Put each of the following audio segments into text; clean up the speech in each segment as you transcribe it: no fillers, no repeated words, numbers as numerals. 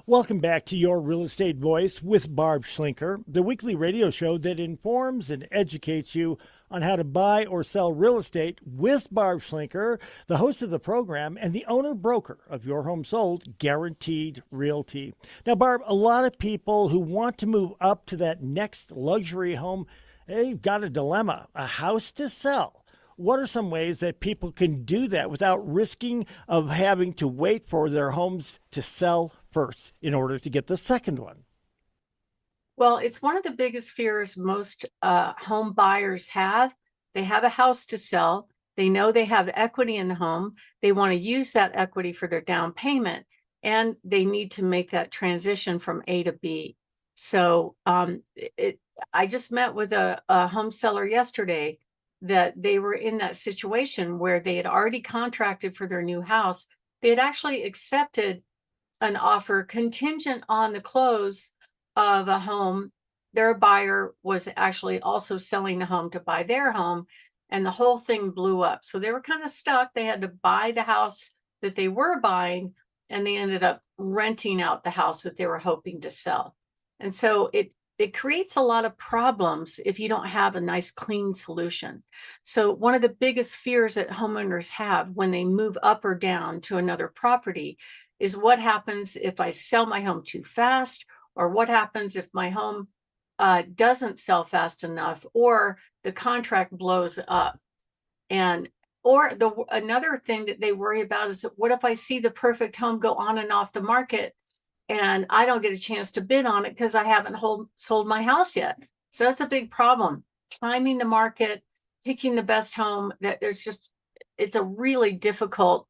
Welcome back to Your Real Estate Voice with Barb Schlinker, the weekly radio show that informs and educates you on how to buy or sell real estate with Barb Schlinker, the host of the program and the owner-broker of Your Home Sold Guaranteed Realty. Now, Barb, a lot of people who want to move up to that next luxury home, they've got a dilemma, a house to sell. What are some ways that people can do that without risking of having to wait for their homes to sell first in order to get the second one? Well, it's one of the biggest fears most home buyers have. They have a house to sell. They know they have equity in the home. They want to use that equity for their down payment, and they need to make that transition from A to B. So I just met with a home seller yesterday that they were in that situation where they had already contracted for their new house. They had actually accepted an offer contingent on the close of a home. Their buyer was actually also selling a home to buy their home, and the whole thing blew up. So they were kind of stuck. They had to buy the house that they were buying, and they ended up renting out the house that they were hoping to sell. And so it creates a lot of problems if you don't have a nice, clean solution. So one of the biggest fears that homeowners have when they move up or down to another property is what happens if I sell my home too fast, or what happens if my home doesn't sell fast enough, or the contract blows up. And or another thing that they worry about is, what if I see the perfect home go on and off the market and I don't get a chance to bid on it because I haven't sold my house yet? So that's a big problem. Timing the market, picking the best home, it's a really difficult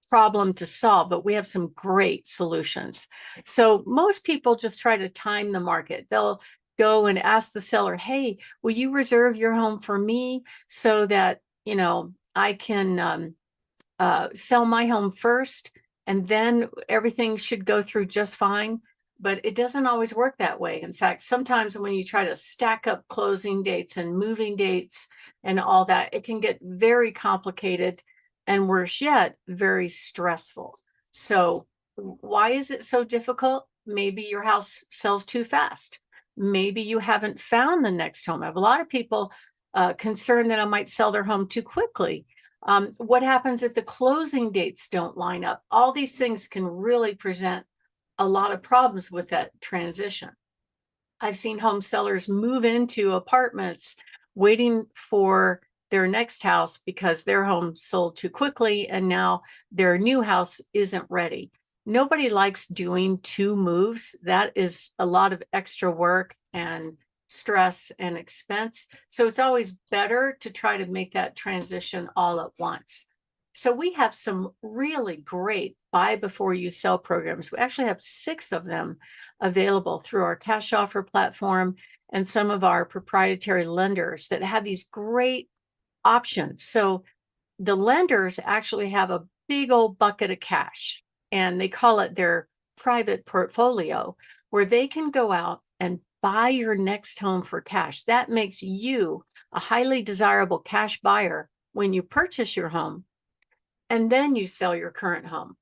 problem to solve, but we have some great solutions. So most people just try to time the market. They'll go and ask the seller, hey, will you reserve your home for me so that, I can sell my home first, and then everything should go through just fine. But it doesn't always work that way. In fact, sometimes when you try to stack up closing dates and moving dates and all that, it can get very complicated, and worse yet, very stressful. So why is it so difficult? Maybe your house sells too fast. Maybe you haven't found the next home. I have a lot of people concerned that I might sell their home too quickly. What happens if the closing dates don't line up? All these things can really present a lot of problems with that transition. I've seen home sellers move into apartments waiting for their next house because their home sold too quickly, and now their new house isn't ready. Nobody likes doing two moves. That is a lot of extra work and stress and expense. So it's always better to try to make that transition all at once. So we have some really great buy before you sell programs. We actually have 6 of them available through our cash offer platform and some of our proprietary lenders that have these great options. So the lenders actually have a big old bucket of cash, and they call it their private portfolio, where they can go out and buy your next home for cash. That makes you a highly desirable cash buyer when you purchase your home, and then you sell your current home.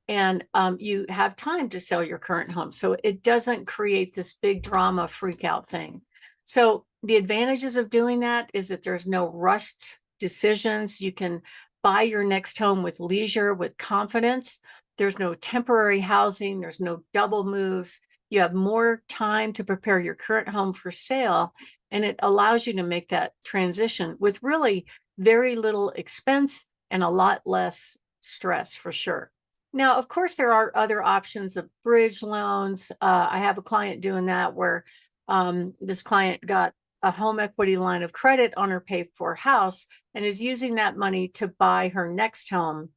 And you have time to sell your current home. So it doesn't create this big drama freak out thing. So the advantages of doing that is that there's no rushed decisions. You can buy your next home with leisure, with confidence. There's no temporary housing. There's no double moves. You have more time to prepare your current home for sale, and it allows you to make that transition with really very little expense and a lot less stress, for sure. Now, of course, there are other options of bridge loans. I have a client doing that where this client got a home equity line of credit on her paid for house and is using that money to buy her next home,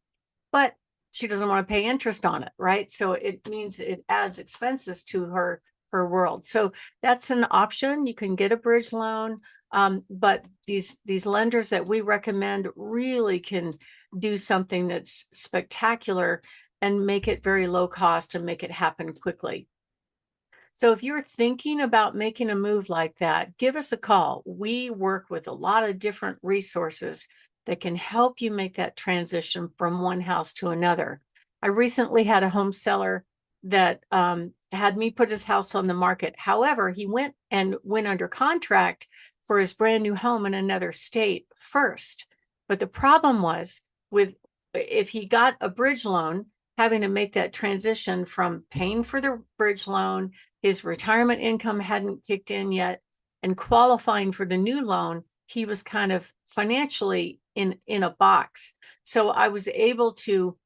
but she doesn't want to pay interest on it, right? So it means it adds expenses to her world. So that's an option. You can get a bridge loan, but these lenders that we recommend really can do something that's spectacular and make it very low cost and make it happen quickly. So if you're thinking about making a move like that, give us a call. We work with a lot of different resources that can help you make that transition from one house to another. I recently had a home seller that had me put his house on the market. However, he went under contract for his brand new home in another state first. But the problem was if he got a bridge loan, having to make that transition from paying for the bridge loan, his retirement income hadn't kicked in yet, and qualifying for the new loan, he was kind of financially in a box. So I was able to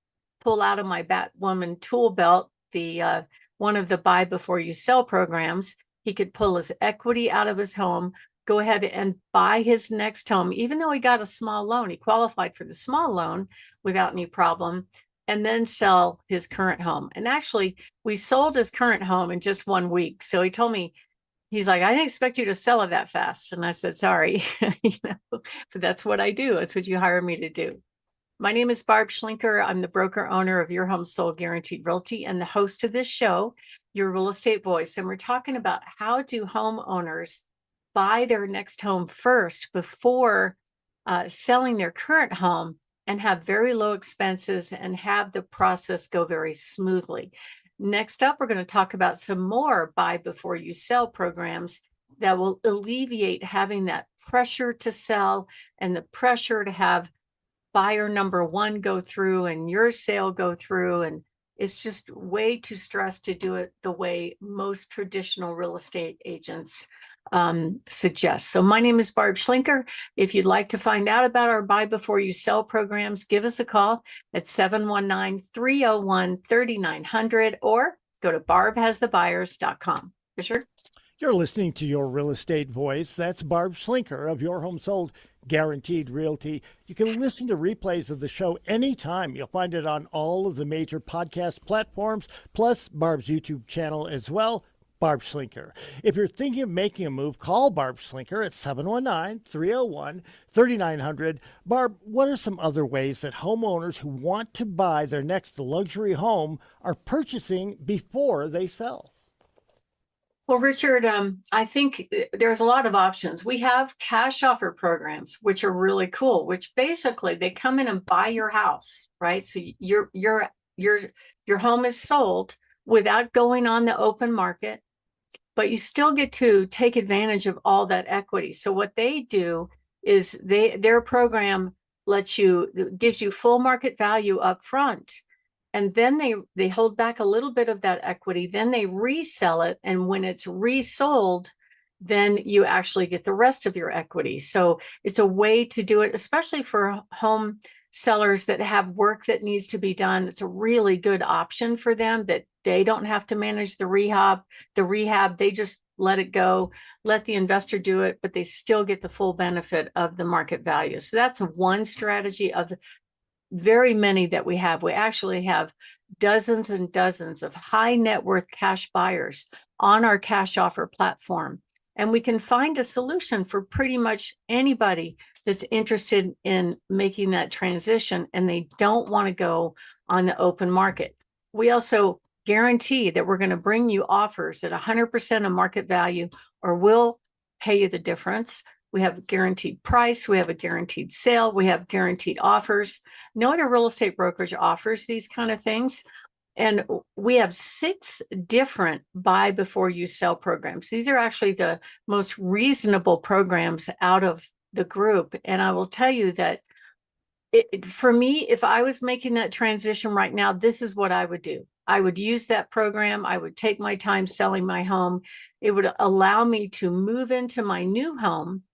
pull out of my Batwoman tool belt the one of the buy before you sell programs. He could pull his equity out of his home, go ahead and buy his next home, even though he got a small loan. He qualified for the small loan without any problem, and then sell his current home. And actually, we sold his current home in just 1 week. So he told me, he's like, I didn't expect you to sell it that fast. And I said, sorry, but that's what I do. That's what you hire me to do. My name is Barb Schlinker. I'm the broker owner of Your Home Sold Guaranteed Realty and the host of this show, Your Real Estate Voice. And we're talking about how do homeowners buy their next home first before selling their current home and have very low expenses and have the process go very smoothly. Next up, we're going to talk about some more buy before you sell programs that will alleviate having that pressure to sell and the pressure to have buyer number one go through and your sale go through. And it's just way too stressed to do it the way most traditional real estate agents suggest. So my name is Barb Schlinker. If you'd like to find out about our buy before you sell programs, give us a call at 719-301-3900 or go to barbhasthebuyers.com. Richard? You're listening to Your Real Estate Voice. That's Barb Schlinker of Your Home Sold Guaranteed Realty. You can listen to replays of the show anytime. You'll find it on all of the major podcast platforms, plus Barb's YouTube channel as well, Barb Schlinker. If you're thinking of making a move, call Barb Schlinker at 719-301-3900. Barb, what are some other ways that homeowners who want to buy their next luxury home are purchasing before they sell? Well, Richard, I think there's a lot of options. We have cash offer programs, which are really cool, which basically they come in and buy your house, right? So your home is sold without going on the open market, but you still get to take advantage of all that equity. So what they do is their program gives you full market value up front. And then they hold back a little bit of that equity, then they resell it. And when it's resold, then you actually get the rest of your equity. So it's a way to do it, especially for home sellers that have work that needs to be done. It's a really good option for them that they don't have to manage the rehab. They just let it go, let the investor do it, but they still get the full benefit of the market value. So that's one strategy of very many that we have. We actually have dozens and dozens of high net worth cash buyers on our cash offer platform. And we can find a solution for pretty much anybody that's interested in making that transition and they don't want to go on the open market. We also guarantee that we're going to bring you offers at 100% of market value, or we'll pay you the difference. We have a guaranteed price. We have a guaranteed sale. We have guaranteed offers. No other real estate brokerage offers these kind of things. And we have 6 different buy before you sell programs. These are actually the most reasonable programs out of the group. And I will tell you that for me, if I was making that transition right now, this is what I would do. I would use that program. I would take my time selling my home. It would allow me to move into my new home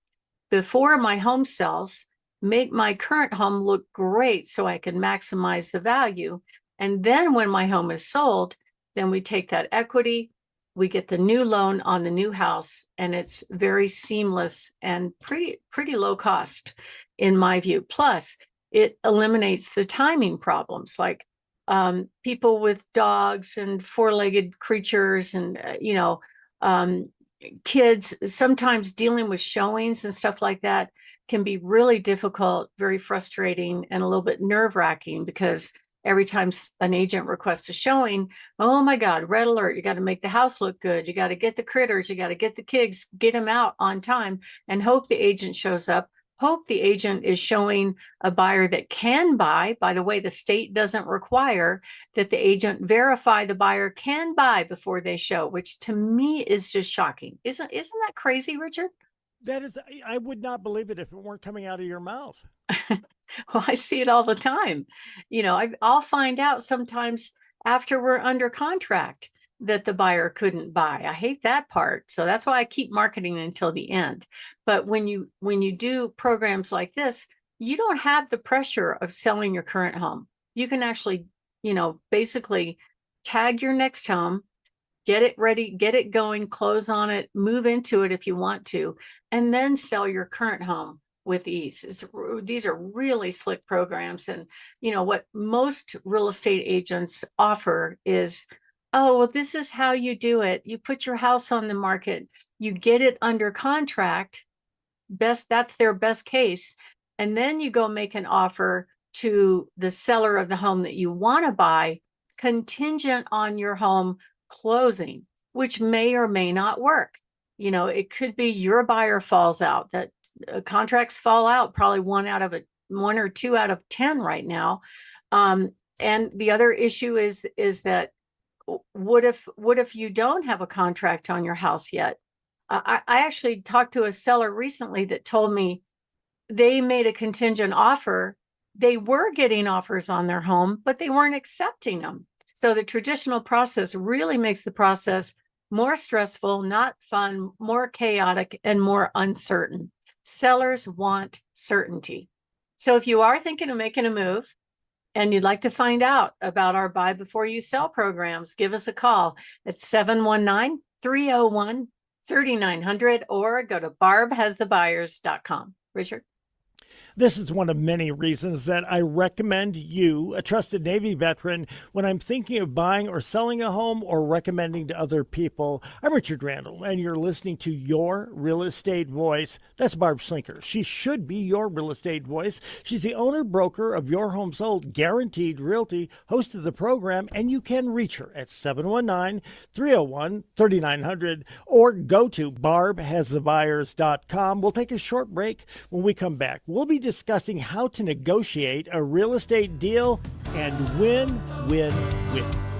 before my home sells, make my current home look great so I can maximize the value. And then when my home is sold, then we take that equity, we get the new loan on the new house, and it's very seamless and pretty low cost in my view. Plus, it eliminates the timing problems, like people with dogs and 4-legged creatures and, kids. Sometimes dealing with showings and stuff like that can be really difficult, very frustrating, and a little bit nerve-wracking, because every time an agent requests a showing, oh my God, red alert, you got to make the house look good. You got to get the critters, you got to get the kids, get them out on time and hope the agent shows up. hope the agent is showing a buyer that can buy. By the way, the state doesn't require that the agent verify the buyer can buy before they show, which to me is just shocking. Isn't that crazy, Richard? That is, I would not believe it if it weren't coming out of your mouth. Well, I see it all the time. I'll find out sometimes after we're under contract that the buyer couldn't buy. I hate that part. So that's why I keep marketing until the end. But when you do programs like this, you don't have the pressure of selling your current home. You can actually, basically tag your next home, get it ready, get it going, close on it, move into it if you want to, and then sell your current home with ease. These are really slick programs. And what most real estate agents offer is, oh, well, this is how you do it. You put your house on the market, you get it under contract. That's their best case. And then you go make an offer to the seller of the home that you want to buy, contingent on your home closing, which may or may not work. It could be your buyer falls out, that contracts fall out, probably one or two out of 10 right now. And the other issue is that what if you don't have a contract on your house yet? I actually talked to a seller recently that told me they made a contingent offer. They were getting offers on their home, but they weren't accepting them. So the traditional process really makes the process more stressful, not fun, more chaotic, and more uncertain. Sellers want certainty. So if you are thinking of making a move and you'd like to find out about our Buy Before You Sell programs, give us a call at 719-301-3900 or go to barbhasthebuyers.com. Richard? This is one of many reasons that I recommend you, a trusted Navy veteran, when I'm thinking of buying or selling a home or recommending to other people. I'm Richard Randall, and you're listening to Your Real Estate Voice. That's Barb Schlinker. She should be your real estate voice. She's the owner broker of Your Home Sold Guaranteed Realty, host of the program, and you can reach her at 719-301-3900 or go to barbhasthebuyers.com. We'll take a short break. When we come back, we'll be discussing how to negotiate a real estate deal and win, win, win.